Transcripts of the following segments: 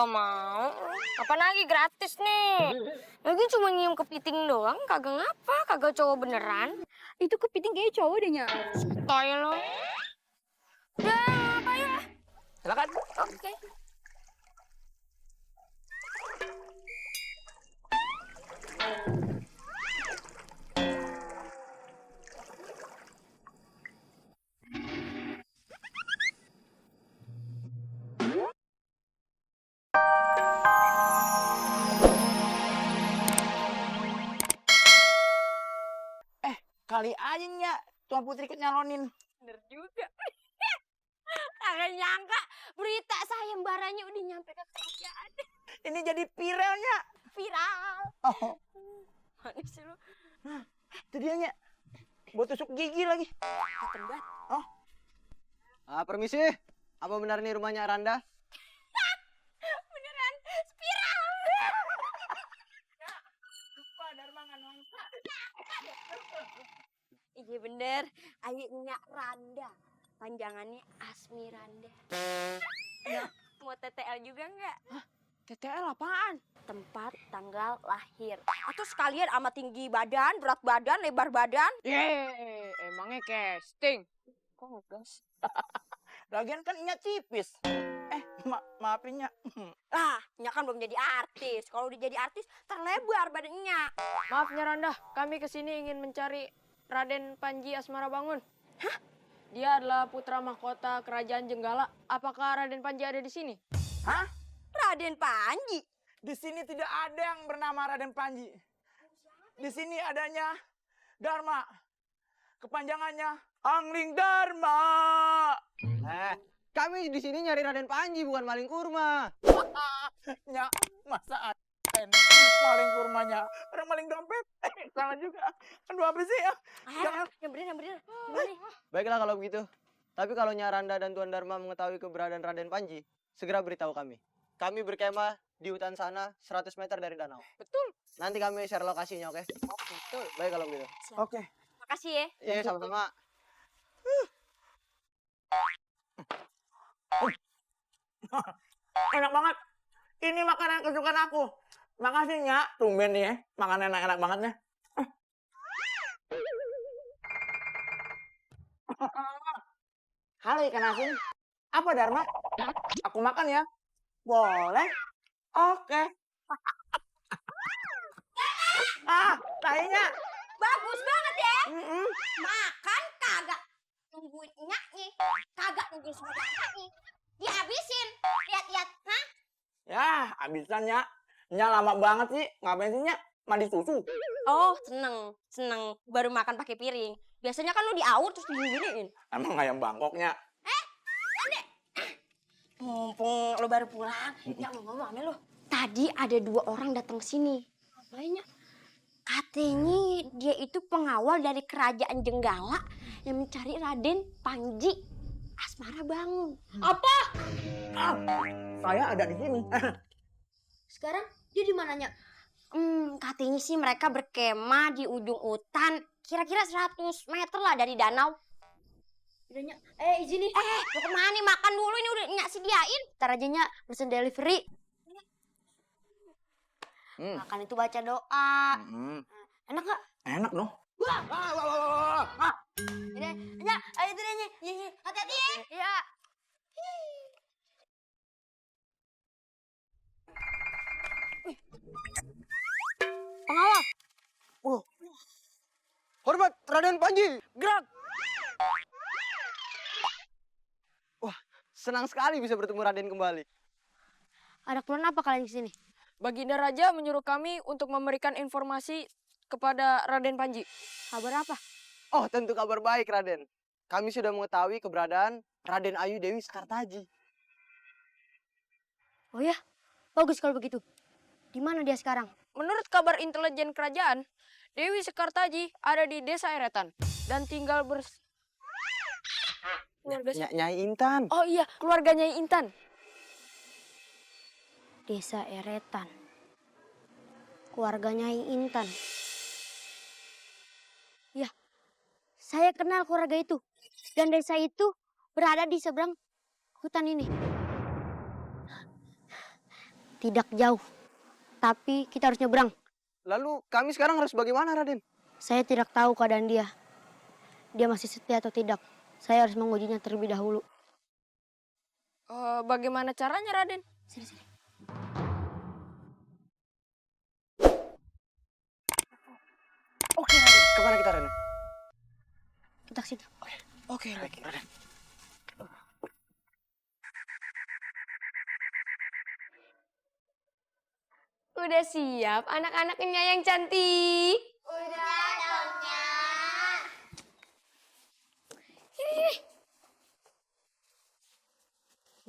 Apa mau? Apa lagi gratis nih? Lagi cuma nyium kepiting doang, kagak ngapa, kagak cowok beneran. Itu kepiting kayaknya cowok deh, Nya. Toy lo. Udah, apa ya? Silakan. Oke. Kali aja Nya, Tuan Putri ikut nyalonin. Bener juga. Kagak nyangka berita sayembaranya udah nyampe ke kerajaan. Ini jadi viralnya. Viral. Oh, Mana sih lu? itu dia Nya. Buat tusuk gigi lagi. Ketembat. Permisi. Apa benar ini rumahnya Aranda? Beneran spiral. Lupa Dharma nggak nonton. Iya bener, ayahnya Randa. Panjangannya Asmiranda. Mau TTL juga nggak? TTL apaan? Tempat tanggal lahir. Atau sekalian sama tinggi badan, berat badan, lebar badan. Emangnya casting. Kok ngegas? Lagian kan Nya tipis. Maafin Nya. Ah, Nya kan belum jadi artis. Kalau udah jadi artis, terlebar badannya. Maaf Nyaranda, kami kesini ingin mencari Raden Panji Asmara Bangun. Hah? Dia adalah putra mahkota kerajaan Jenggala. Apakah Raden Panji ada di sini? Hah? Raden Panji. Di sini tidak ada yang bernama Raden Panji. Di sini adanya Dharma. Kepanjangannya Angling Dharma. Kami di sini nyari Raden Panji, bukan maling kurma. Nya, masa ada maling kurmanya? Orang maling dompet. Salah juga. Aduh, apa sih ya? Ayo, yang bener. Baiklah kalau begitu. Tapi kalau Nyaranda dan Tuan Dharma mengetahui keberadaan Raden Panji, segera beritahu kami. Kami berkemah di hutan sana 100 meter dari danau. Betul. Nanti kami share lokasinya, oke? Betul. Baik kalau begitu. Oke. Makasih ya. Iya, sama-sama. Enak banget. Ini makanan kesukaan aku. Makasih Nya. Tumben nih ya. Makanan enak-enak banget nih. Halo ikan asin. Apa Dharma? Aku makan ya. Boleh. Oke. Tainya. Bagus banget ya. Mm-mm. Makan kagak nungguin nyaknya. Kagak nungguin saudaranya. Dihabisin. Lihat-lihat. Hah? Ya, habisan Nya. Nya lama banget sih. Ngapain sih Nya? Mandi susu. Oh, seneng. Baru makan pakai piring. Biasanya kan lu diaur terus diginiin. Emang ayam Bangkoknya. Mumpung lo baru pulang, ya mau ngomong sama lo. Tadi ada 2 orang datang ke sini. Apanya? Katanya dia itu pengawal dari kerajaan Jenggala yang mencari Raden Panji Asmara Bangun. Apa? Saya ada di sini. Sekarang dia di mananya? Katanya sih mereka berkemah di ujung hutan, kira-kira 100 meter lah dari danau. Udahnya, izin nih. Mau kemana nih? Makan dulu, ini udah Nyak sediain. Ntar aja Nyak pesen delivery. Makan itu baca doa. Enak gak? Enak dong. Wah. Ini, Nyak, ayo itu deh Nyak. Hati-hati ya. Iya. Pengawal. Hormat Raden Panji. Gerak. Wah, senang sekali bisa bertemu Raden kembali. Ada keperluan apa kalian di sini? Baginda Raja menyuruh kami untuk memberikan informasi kepada Raden Panji. Kabar apa? Oh, tentu kabar baik, Raden. Kami sudah mengetahui keberadaan Raden Ayu Dewi Sekartaji. Oh ya, bagus kalau begitu. Di mana dia sekarang? Menurut kabar intelijen kerajaan, Dewi Sekartaji ada di desa Eretan dan tinggal Nyai Intan. Oh iya, keluarganya Intan. Desa Eretan. Keluarganya Intan. Ya, saya kenal keluarga itu. Dan desa itu berada di seberang hutan ini. Tidak jauh. Tapi kita harus nyebrang. Lalu kami sekarang harus bagaimana, Raden? Saya tidak tahu keadaan dia. Dia masih setia atau tidak. Saya harus mengujinya terlebih dahulu. Bagaimana caranya, Raden? Sini, sini. Oke, Raden. Kemana kita, Raden? Kita ke situ. Oke, Raden. Udah siap anak-anaknya yang cantik? Udah dong, Nyak. Ini.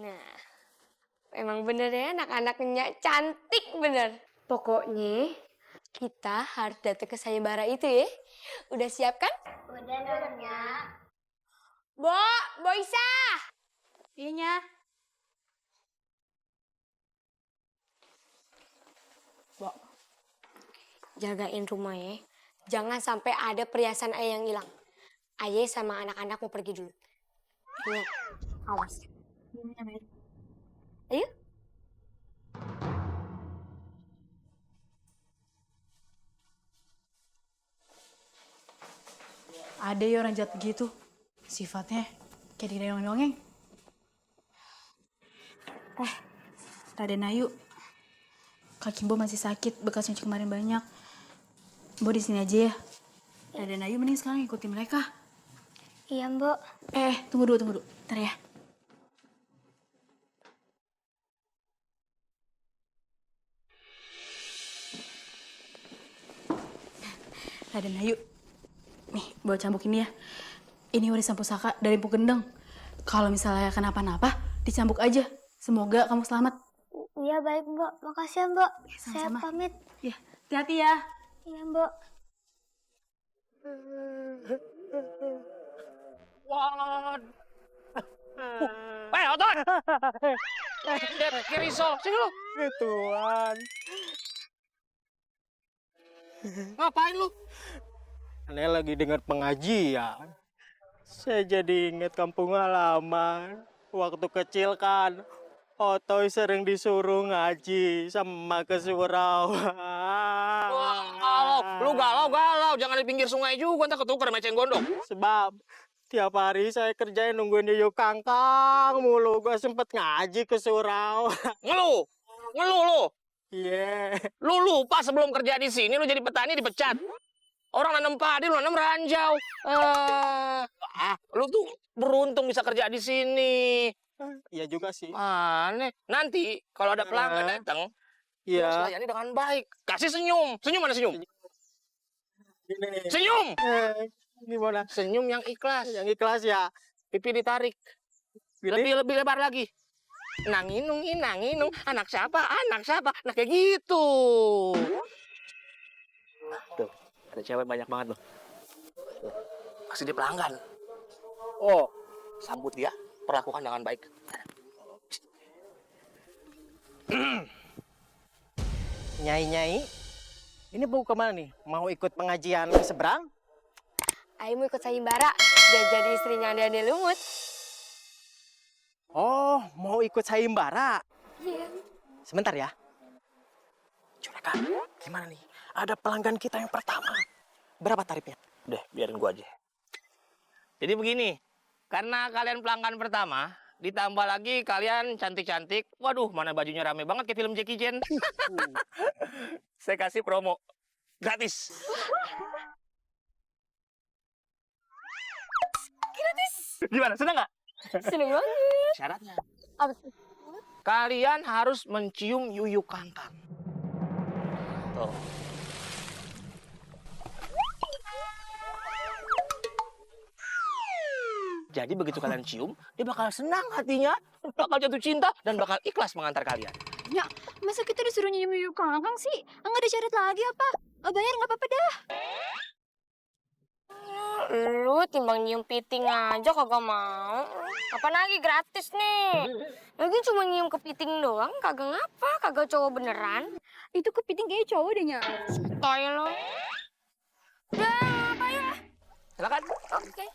Nah, emang bener ya anak-anaknya cantik bener. Pokoknya kita harus datang ke sayembara itu ya. Udah siap kan? Udah dong, Nyak. Bo Isa. Iya. Jagain rumah ya. Jangan sampai ada perhiasan ayah yang hilang. Ayah sama anak-anak mau pergi dulu. Ingat, awas. Ayo. Ada ya orang jahat begitu. Sifatnya kayak di dongeng-dongeng. Raden Ayu. Kaki Bo masih sakit, bekas nyuci kemarin banyak. Bo di sini aja ya. Raden Ayu mending sekarang ikutin mereka. Iya, Mbok. Tunggu dulu. Ntar ya. Raden Ayu. Nih, bawa cambuk ini ya. Ini warisan pusaka dari Empu Gendeng. Kalau misalnya kenapa-napa, dicambuk aja. Semoga kamu selamat. Iya, baik, Mbok. Makasih ya, Mbok. Saya Sama-sama. pamit. Ya, hati-hati ya. Iya, Mbok. Otot! Kiriso, sini lu. Tuhan. Ngapain lu? Aneh lagi dengar pengajian. Saya jadi ingat kampung halaman. Waktu kecil kan, Otoy sering disuruh ngaji sama ke surau. Lu galau. Jangan di pinggir sungai juga, ntar ketukar meceng gondok. Sebab tiap hari saya kerjain nungguin Yoyo Kangkang mulu. Gua sempet ngaji ke surau. Ngeluh lu. Iya. Lu lupa sebelum kerja di sini lu jadi petani dipecat. Orang nanam padi, lu nanam ranjau. Lu tuh beruntung bisa kerja di sini. Iya juga sih. Aneh. Nanti kalau ada pelanggan datang, lu harus Iya. layani dengan baik. Kasih senyum. Senyum mana senyum? Ini nih. Senyum. Gimana? Senyum yang ikhlas. Yang ikhlas ya. Pipi ditarik. Lebih lebar lagi. Nanginung. Anak siapa? Nah kayak gitu. Tuh, ada cewek banyak banget loh. Tuh, pasti dia pelanggan. Oh, Sambut dia, perlakukan dengan baik. Nyai. Ini mau kemana nih? Mau ikut pengajian ke seberang? Ayo mau ikut sayembara. Biar jadi istrinya Dede Lumut. Oh, mau ikut sayembara. Iya. Sebentar ya. Juragan, gimana nih? Ada pelanggan kita yang pertama. Berapa tarifnya? Udah, biarin gua aja. Jadi begini, karena kalian pelanggan pertama, ditambah lagi kalian cantik-cantik. Waduh, mana bajunya rame banget kayak film Jackie Chan. Saya kasih promo gratis. Gratis. Gimana? Senang nggak? Seneng banget. Syaratnya, Apa tuh? kalian harus mencium Yuyu Kangkang. Tuh. Jadi begitu kalian cium, dia bakal senang hatinya, bakal jatuh cinta, dan bakal ikhlas mengantar kalian. Ya, masa kita disuruh nyium Yuyu Kangkang sih? Enggak ada syarat lagi apa? Bayar nggak apa-apa dah. Lu timbang nyium piting aja kagak mau. Kapan lagi gratis nih? Lagi cuma nyium kepiting doang, kagak ngapa, kagak cowok beneran. Itu kepiting kayak cowok deh, Nya. Toy lo. Udah, apa ya? Silakan. Oke.